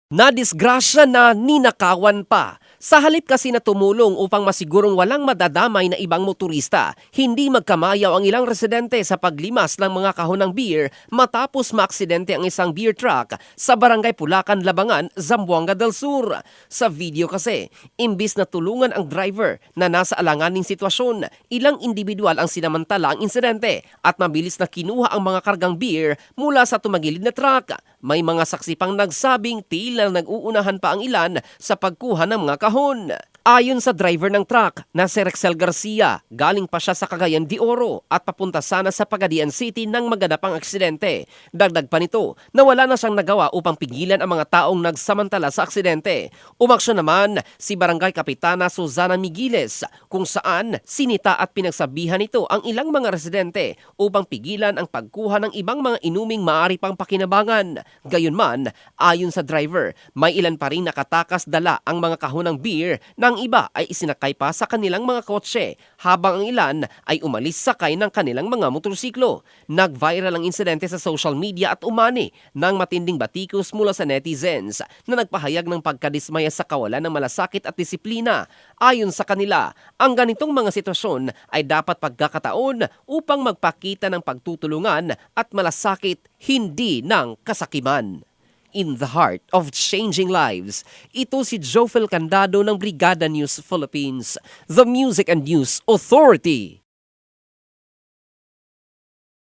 Nadisgrasya na ninakawan pa. Sa halip kasi na tumulong upang masigurong walang madadamay na ibang motorista, hindi magkamayaw ang ilang residente sa paglimas ng mga kahon ng beer matapos maaksidente ang isang beer truck sa Barangay Pulacan, Labangan, Zamboanga del Sur. Sa video kasi, imbis na tulungan ang driver na nasa alanganing sitwasyon, ilang individual ang sinamantala ang insidente at mabilis na kinuha ang mga kargang beer mula sa tumagilid na truck. May mga saksi pang nagsabing tila nag-uunahan pa ang ilan sa pagkuha ng mga kahon. Ayon sa driver ng truck na si Rexel Garcia, galing pa siya sa Cagayan de Oro at papunta sana sa Pagadian City nang maganap ang aksidente. Dagdag pa nito na wala na siyang nagawa upang pigilan ang mga taong nagsamantala sa aksidente. Umaksyon naman si Barangay Kapitana Susana Migueles kung saan sinita at pinagsabihan nito ang ilang mga residente upang pigilan ang pagkuha ng ibang mga inuming maaari pang pakinabangan. Gayunman, ayon sa driver, may ilan pa rin nakatakas dala ang mga kahon ng beer ng iba ay isinakay pa sa kanilang mga kotse habang ang ilan ay umalis sakay ng kanilang mga motorsiklo. Nag-viral ang insidente sa social media at umani ng matinding batikos mula sa netizens na nagpahayag ng pagkadismaya sa kawalan ng malasakit at disiplina. Ayon sa kanila, ang ganitong mga sitwasyon ay dapat pagkakataon upang magpakita ng pagtutulungan at malasakit, hindi ng kasakiman. In the heart of changing lives, ito si Jofel Candado ng Brigada News Philippines, the Music and News Authority.